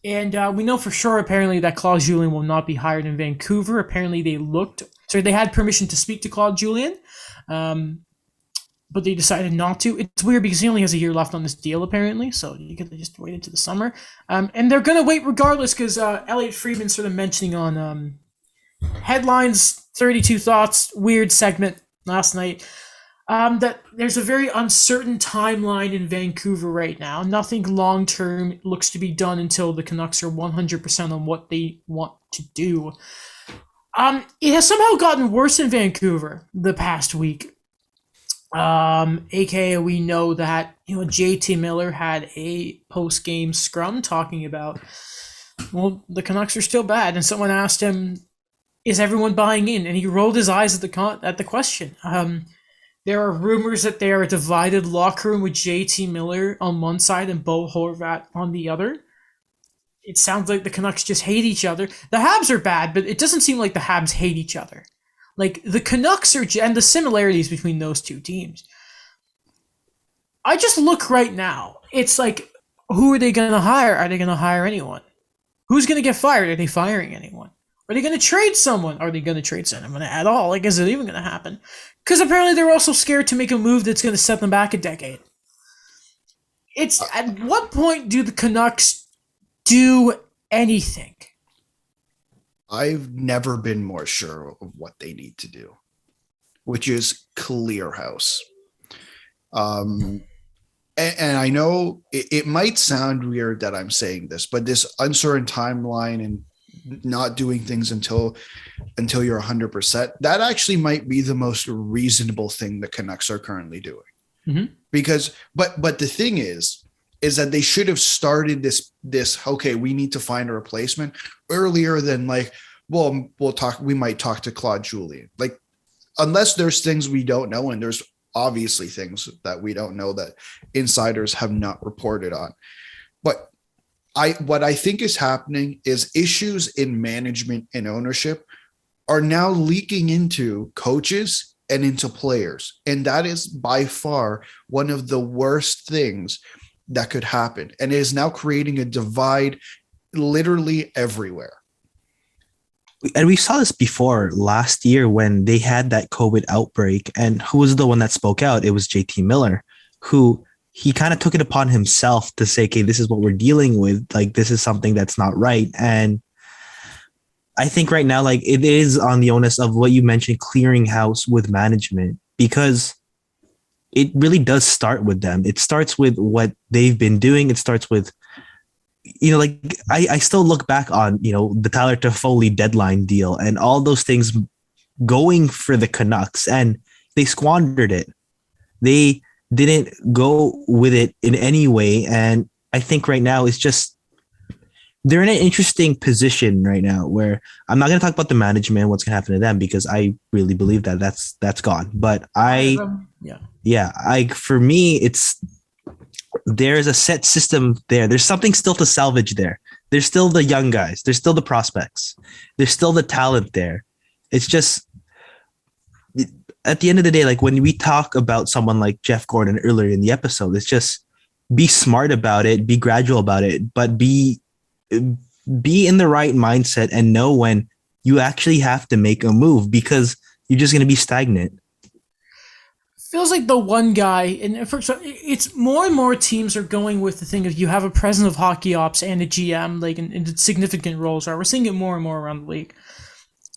And we know for sure, apparently, that Claude Julien will not be hired in Vancouver. Apparently, they had permission to speak to Claude Julien, but they decided not to. It's weird because he only has a year left on this deal, apparently, so you could just wait into the summer. And they're going to wait regardless because Elliot Friedman sort of mentioning on Headlines 32 Thoughts, weird segment last night, that there's a very uncertain timeline in Vancouver right now. Nothing long term looks to be done until the Canucks are 100% on what they want to do. It has somehow gotten worse in Vancouver the past week. AKA, we know that JT Miller had a post game scrum talking about, well, the Canucks are still bad, and someone asked him, "Is everyone buying in?" And he rolled his eyes at the question. There are rumors that they are a divided locker room with JT Miller on one side and Bo Horvat on the other. It sounds like the Canucks just hate each other. The Habs are bad, but it doesn't seem like the Habs hate each other. Like, the Canucks are, and the similarities between those two teams. I just look right now. It's like, who are they going to hire? Are they going to hire anyone? Who's going to get fired? Are they firing anyone? Are they going to trade someone? Are they going to trade someone at all? Like, is it even going to happen? Because apparently they're also scared to make a move that's going to set them back a decade. It's at what point do the Canucks do anything? I've never been more sure of what they need to do, which is clear house. And I know it might sound weird that I'm saying this, but this uncertain timeline and not doing things until you're 100%, that actually might be the most reasonable thing the Canucks are currently doing. Mm-hmm. Because, but the thing is that they should have started this, okay, we need to find a replacement earlier than like, well, we might talk to Claude Julien. Like, unless there's things we don't know, and there's obviously things that we don't know that insiders have not reported on. But what I think is happening is issues in management and ownership are now leaking into coaches and into players. And that is by far one of the worst things that could happen. And it is now creating a divide literally everywhere. And we saw this before last year when they had that COVID outbreak. And who was the one that spoke out? It was JT Miller, who he kind of took it upon himself to say, okay, this is what we're dealing with. Like, this is something that's not right. And I think right now, like, it is on the onus of what you mentioned, clearing house with management, because it really does start with them. It starts with what they've been doing. It starts with, like, I still look back on, the Tyler Toffoli deadline deal and all those things going for the Canucks, and they squandered it. They didn't go with it in any way. And I think right now it's just, they're in an interesting position right now where I'm not going to talk about the management, what's going to happen to them, because I really believe that that's gone. But for me, there's a set system there. There's something still to salvage there. There's still the young guys. There's still the prospects. There's still the talent there. It's just, at the end of the day, like when we talk about someone like Jeff Gordon earlier in the episode, it's just be smart about it, be gradual about it, but be in the right mindset and know when you actually have to make a move, because you're just going to be stagnant. Feels like the one guy, and it's more and more teams are going with the thing of you have a president of hockey ops and a GM, like in significant roles. We're seeing it more and more around the league,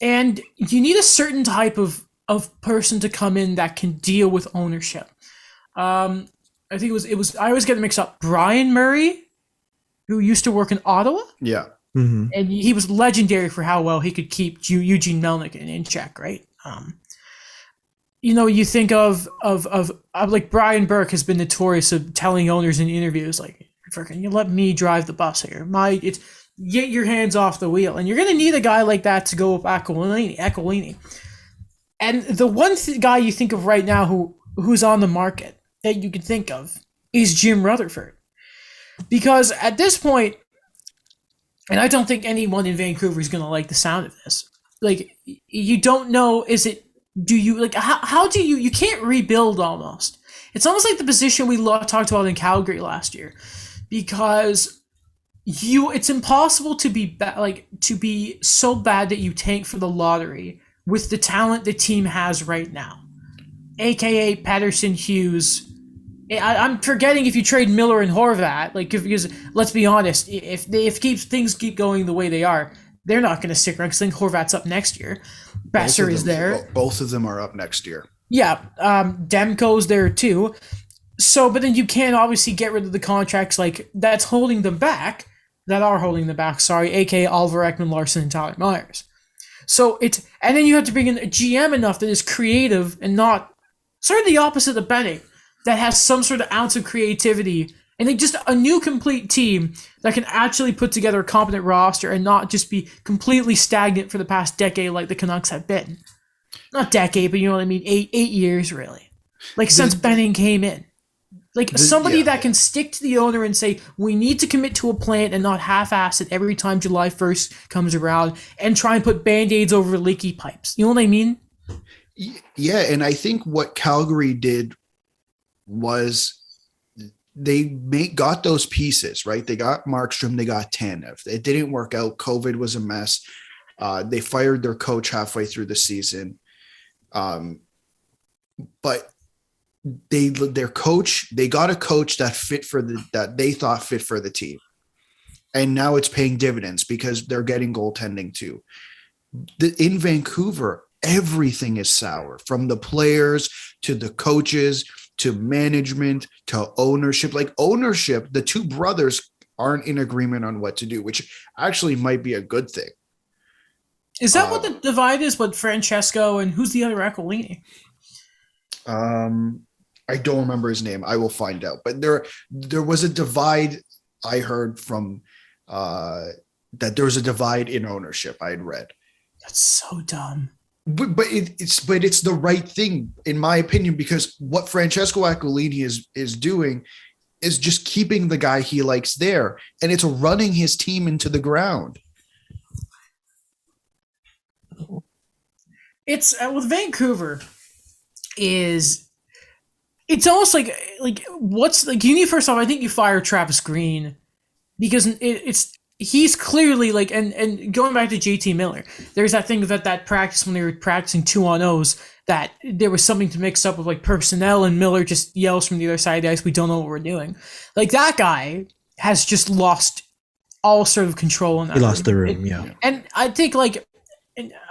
and you need a certain type of person to come in that can deal with ownership. I think it was I always get it mixed up. Brian Murray, who used to work in Ottawa, yeah, and he was legendary for how well he could keep Eugene Melnyk in check, right? You think of like Brian Burke has been notorious of telling owners in interviews like, "Freaking, you let me drive the bus here. Get your hands off the wheel." And you're gonna need a guy like that to go with Aquilini. And the one guy you think of right now who's on the market that you can think of is Jim Rutherford, because at this point, and I don't think anyone in Vancouver is gonna like the sound of this. Like, you don't know, how do you can't rebuild almost. It's almost like the position we talked about in Calgary last year, because it's impossible to be to be so bad that you tank for the lottery with the talent the team has right now, aka Patterson, Hughes. I'm forgetting if you trade Miller and Horvat, because let's be honest, if things keep going the way they are, they're not going to stick around. Because I think Horvat's up next year. Besser is there. Both of them are up next year. Yeah, Demko's there too. So, but then you can't obviously get rid of the contracts that's holding them back. That are holding them back. Sorry, aka Oliver Ekman Larson and Tyler Myers. So and then you have to bring in a GM enough that is creative and not sort of the opposite of Benning, that has some sort of ounce of creativity, and just a new complete team that can actually put together a competent roster and not just be completely stagnant for the past decade like the Canucks have been. Not decade, but you know what I mean. 8 years really, since Benning came in. Somebody that can stick to the owner and say, we need to commit to a plan and not half-ass it every time July 1st comes around and try and put Band-Aids over leaky pipes. You know what I mean? Yeah, and I think what Calgary did was they got those pieces, right? They got Markstrom, they got Tanev. It didn't work out. COVID was a mess. They fired their coach halfway through the season. But they got a coach that they thought fit for the team, and now it's paying dividends because they're getting goaltending too. In Vancouver, everything is sour, from the players to the coaches to management to ownership. Ownership, the two brothers aren't in agreement on what to do, which actually might be a good thing. Is that what the divide is? What Francesco and who's the other Aquilini? I don't remember his name. I will find out. But there was a divide. I heard from that there was a divide in ownership. I had read. That's so dumb. But it's the right thing in my opinion, because what Francesco Aquilini is doing is just keeping the guy he likes there, and it's running his team into the ground. It's with Vancouver it's almost like you need, first off, I think you fire Travis Green, because he's clearly and going back to JT Miller, there's that thing that practice when they were practicing 2-on-0s, that there was something to mix up with personnel, and Miller just yells from the other side of the ice, we don't know what we're doing. That guy has just lost all sort of control in that. He lost the room, yeah. And I think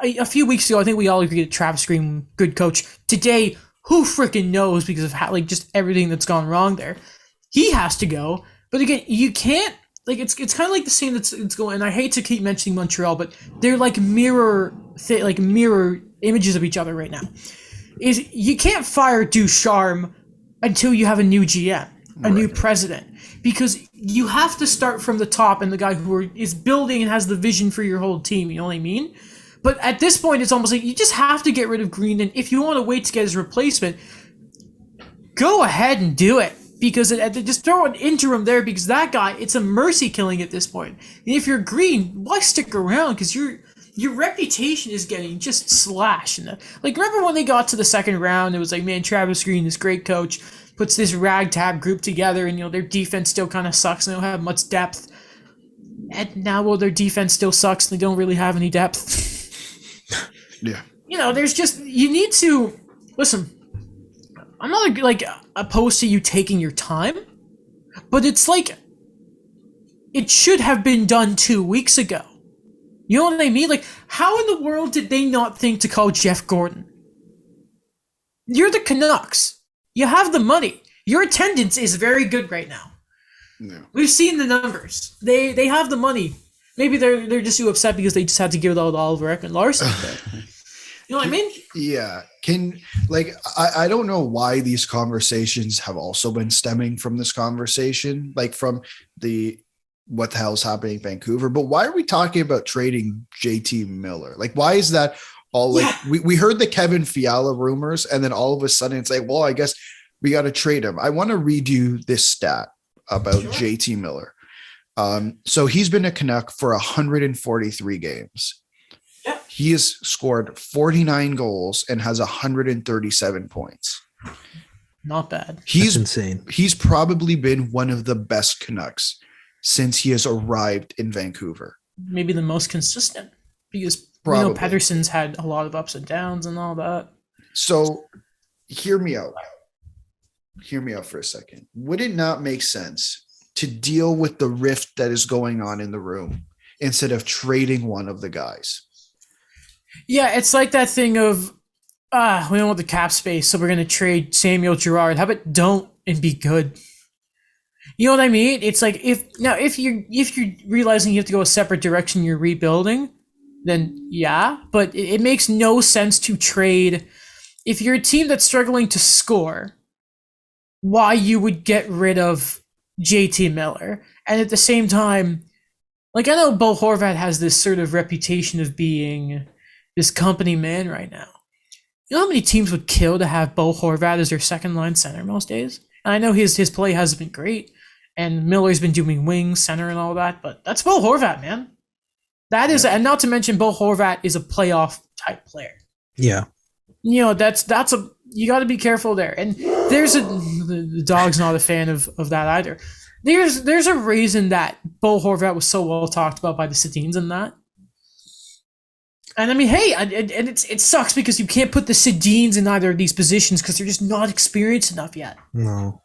a few weeks ago, I think we all agreed that Travis Green, good coach. Today, who freaking knows, because of how just everything that's gone wrong there. He has to go. But again, you can't it's kind of like the same that's going. And I hate to keep mentioning Montreal, but they're mirror images of each other right now. Is you can't fire Ducharme until you have a new GM, a new president, because you have to start from the top, and the guy who is building and has the vision for your whole team. You know what I mean? But at this point, it's almost like you just have to get rid of Green. And if you want to wait to get his replacement, go ahead and do it. Because just throw an interim there, because that guy, it's a mercy killing at this point. And if you're Green, why stick around? Because your reputation is getting just slashed. And remember when they got to the second round, it was man, Travis Green, this great coach, puts this ragtag group together, and their defense still kind of sucks, and they don't have much depth. And now, their defense still sucks, and they don't really have any depth. Yeah. There's just, you need to listen. I'm not opposed to you taking your time, but it's it should have been done 2 weeks ago. You know what I mean? How in the world did they not think to call Jeff Gordon? You're the Canucks. You have the money. Your attendance is very good right now. No. We've seen the numbers. They have the money. Maybe they're just too upset because they just had to give it all to Oliver Ekman Larson. You know what I mean? Yeah. I don't know why these conversations have also been stemming from this conversation, from what the hell's happening in Vancouver. But why are we talking about trading JT Miller? Why is that all we heard the Kevin Fiala rumors, and then all of a sudden it's well, I guess we got to trade him. I want to read you this stat about JT Miller. So he's been a Canuck for 143 games. Yeah. He has scored 49 goals and has 137 points. Not bad. That's insane. He's probably been one of the best Canucks since he has arrived in Vancouver. Maybe the most consistent, because we know Pedersen's had a lot of ups and downs and all that. So hear me out. Hear me out for a second. Would it not make sense to deal with the rift that is going on in the room instead of trading one of the guys? Yeah, it's like that thing of, we don't want the cap space, so we're going to trade Samuel Girard. How about don't and be good? You know what I mean? It's like, if you're realizing you have to go a separate direction, you're rebuilding, then yeah, but it makes no sense to trade. If you're a team that's struggling to score, why you would get rid of JT Miller? And at the same time, like, I know Bo Horvat has this sort of reputation of being this company man right now. You know how many teams would kill to have Bo Horvat as their second line center most days? And I know his play hasn't been great, and Miller's been doing wing, center, and all that, but that's Bo Horvat, man. That is, and not to mention Bo Horvat is a playoff type player. Yeah. You know, you got to be careful there. And the dog's not a fan of that either. There's a reason that Bo Horvat was so well talked about by the Sedins and that. And I mean, hey, and it sucks because you can't put the Sedins in either of these positions because they're just not experienced enough yet. No.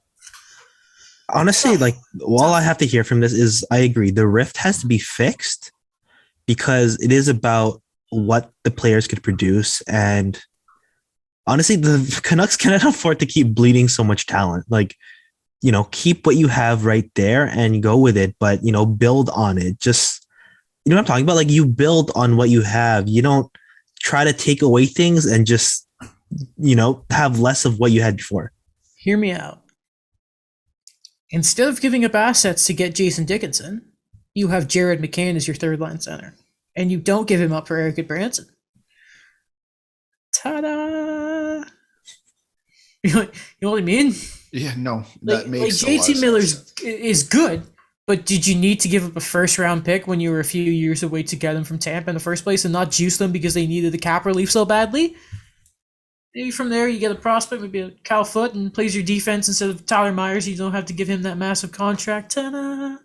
Honestly, like, all I have to hear from this is I agree. The rift has to be fixed because it is about what the players could produce. And honestly, the Canucks cannot afford to keep bleeding so much talent. Like, you know, keep what you have right there and go with it, but, you know, build on it. Just, you know what I'm talking about? Like, you build on what you have. You don't try to take away things and just, you know, have less of what you had before. Hear me out. Instead of giving up assets to get Jason Dickinson, you have Jared McCann as your third line center, and you don't give him up for Eric Branson. Ta-da! You know what I mean? Yeah, no, that makes like JT Miller is good, but did you need to give up a first-round pick when you were a few years away to get him from Tampa in the first place and not juice them because they needed the cap relief so badly? Maybe from there you get a prospect, maybe a Cal Foote, and plays your defense instead of Tyler Myers. You don't have to give him that massive contract. Ta-da!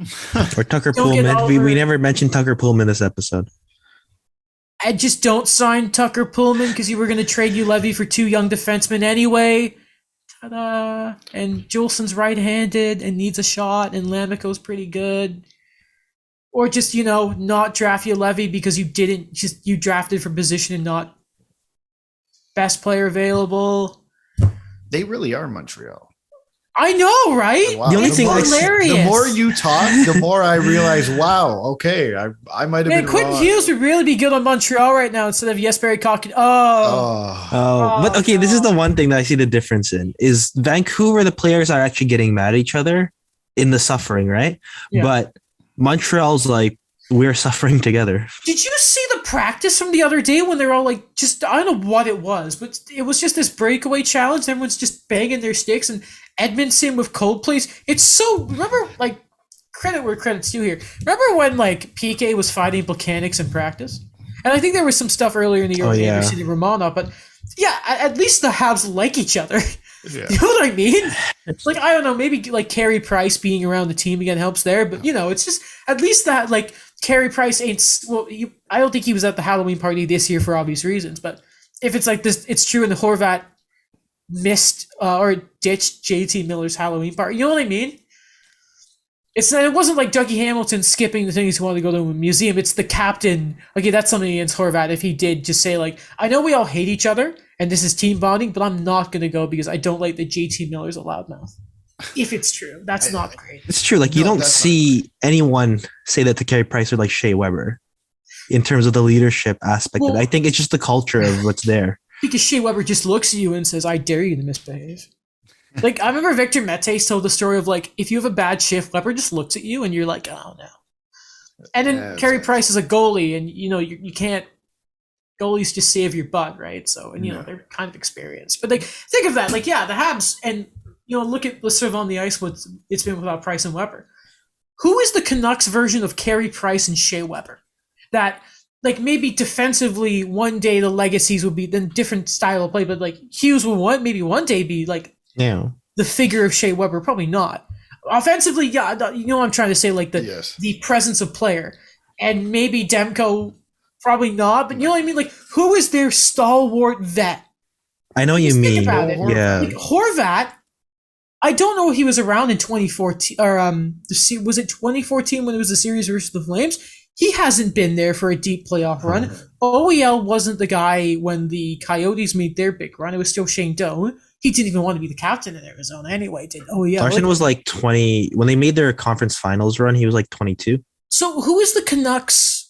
Or Tucker Pullman. We never mentioned Tucker Pullman this episode. I just don't sign Tucker Pullman because you were going to trade Levy for two young defensemen anyway. Ta-da! And Juleson's right-handed and needs a shot, and Lamico's pretty good. Or just, you know, not draft Levy because you drafted for position and not best player available. They really are Montreal. I know, right? Wow. The only thing hilarious. The more you talk, the more I realize, wow, okay, I might have been Quentin wrong. Hughes would really be good on Montreal right now instead of Jesper Kotkaniemi. But okay, this is the one thing that I see the difference in is Vancouver, the players are actually getting mad at each other in the suffering, right? Yeah. But Montreal's like, we're suffering together. Did you see the practice from the other day when they're all like, I don't know what it was, but it was just this breakaway challenge. Everyone's just banging their sticks, and Edmondson with Coldplays. It's so, remember, like, credit where credit's due here. Remember when, like, PK was fighting Volcanics in practice? And I think there was some stuff earlier in the year with Anderson and Romanov, but yeah, at least the Habs like each other. Yeah. You know what I mean? It's like, I don't know, maybe like Carey Price being around the team again helps there, but you know, it's just at least that, like, Carey Price ain't, I don't think he was at the Halloween party this year for obvious reasons, but if it's like this, it's true, and the Horvat missed or ditched JT Miller's Halloween party. You know what I mean? It wasn't like Dougie Hamilton skipping the things he wanted to go to a museum. It's the captain. Okay, that's something against Horvat. If he did just say, like, I know we all hate each other and this is team bonding, but I'm not going to go because I don't like that JT Miller's a loudmouth. If it's true, that's not great. It's true. Like, you don't see anyone say that to Carey Price or like Shea Weber in terms of the leadership aspect of it. I think it's just the culture of what's there. Because Shea Weber just looks at you and says, I dare you to misbehave. Like, I remember Victor Metes told the story of, like, if you have a bad shift, Weber just looks at you and you're like, oh, no. And then Carey Price is a goalie, and, you know, you can't, goalies just save your butt, right? So, and, you know, they're kind of experienced. But, like, think of that. Like, yeah, the Habs, and, you know, look at what's sort of on the ice, what it's been without Price and Weber. Who is the Canucks version of Carey Price and Shea Weber? That, like, maybe defensively one day the legacies will be then different style of play, but, like, Hughes will maybe one day be, like, the figure of Shea Weber, probably not. offensively, yeah, you know what I'm trying to say, like Yes. the presence of player, and maybe Demko, probably not, but you know what I mean. Like, who is their stalwart vet? I know what you Just think mean. about it. Yeah. Like, Horvat, I don't know if he was around in 2014 or was it 2014 when it was the series versus the Flames? He hasn't been there for a deep playoff run. OEL wasn't the guy when the Coyotes made their big run. It was still Shane Doan. He didn't even want to be the captain in Arizona anyway, did OEL. Larson was like 20 when they made their conference finals run. He was like 22. So who is the Canucks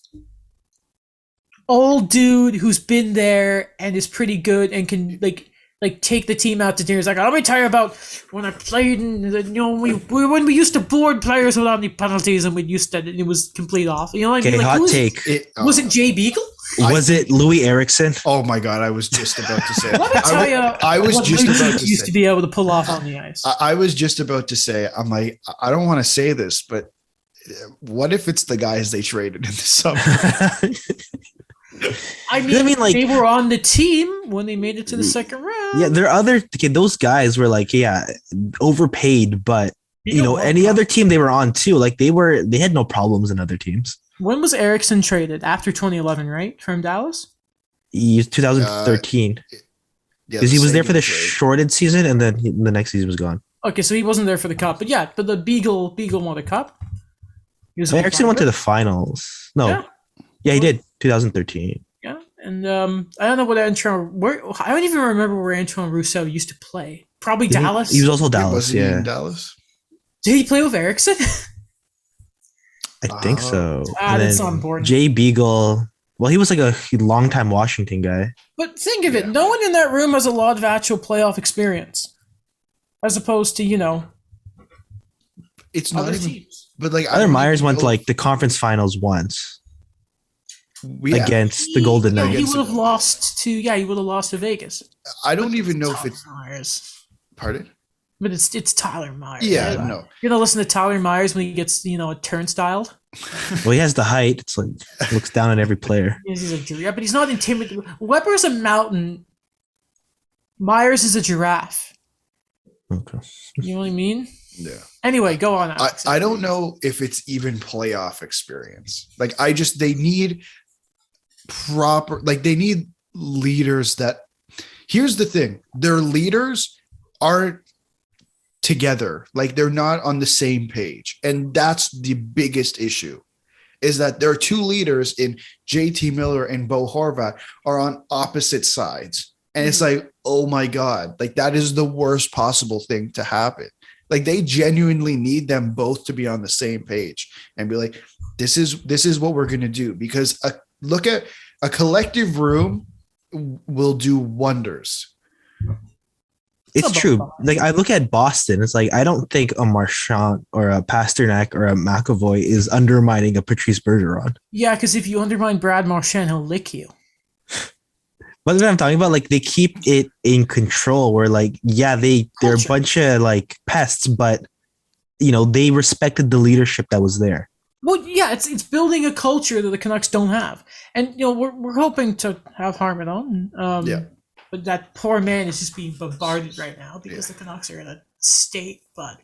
old dude who's been there and is pretty good and can like take the team out to dinner? It's like, let me tell you about when I played in the, when we used to board players without any penalties and we used to, it was complete off. You know what I mean? Okay, Like, hot take. Was it Jay Beagle? Was it Louis Erickson? Oh my God, I was just about to say. Let me tell you, I was what just Louis about to used say. to be able to pull off on the ice. I was just about to say. I'm like, I don't want to say this, but what if it's the guys they traded in the summer? I mean, like, they were on the team when they made it to the second round. Yeah, there are those guys were like, overpaid, but any other team they were on too, like they had no problems in other teams. When was Erickson traded? After 2011, right? From Dallas? 2013. Because he was there for the shorted season, and then the next season was gone. Okay, so he wasn't there for the cup, but the Beagle won the cup. Erickson went to the finals. No, yeah, he did. 2013. Yeah, and I don't know what I don't even remember where Antoine Rousseau used to play. Probably Dallas. He was also Dallas. Was he in Dallas? Did he play with Erickson? I think so. That's not important. Jay Beagle. Well, he was like a longtime Washington guy. But think of it. No one in that room has a lot of actual playoff experience. As opposed to, it's not other even, teams. But like Tyler Myers went to like the conference finals once against the Golden Knights. He would have lost to Vegas. I don't even know if it's Myers. Pardon? But it's Tyler Myers. Yeah, right? no. You're gonna listen to Tyler Myers when he gets, turnstile. Well, he has the height. It's like looks down at every player. He's a giraffe, but he's not intimidating. Weber's a mountain. Myers is a giraffe. Okay. You know what I mean? Yeah. Anyway, go on, Alex. I don't know if it's even playoff experience. Like they need they need leaders that, here's the thing. Their leaders aren't together. Like they're not on the same page. And that's the biggest issue, is that there are two leaders in J.T. Miller and Bo Horvat are on opposite sides. And it's like, oh my God, like that is the worst possible thing to happen. Like they genuinely need them both to be on the same page and be like, this is what we're going to do, because look at a collective room will do wonders. It's true. Like I look at Boston, it's like I don't think a Marchand or a Pasternak or a McAvoy is undermining a Patrice Bergeron. Yeah, because if you undermine Brad Marchand, he'll lick you. What I'm talking about, like they keep it in control. Where like, they're a bunch of like pests, but they respected the leadership that was there. Well, yeah, it's building a culture that the Canucks don't have, and we're hoping to have Harmon on. But that poor man is just being bombarded right now because the Canucks are in a state. But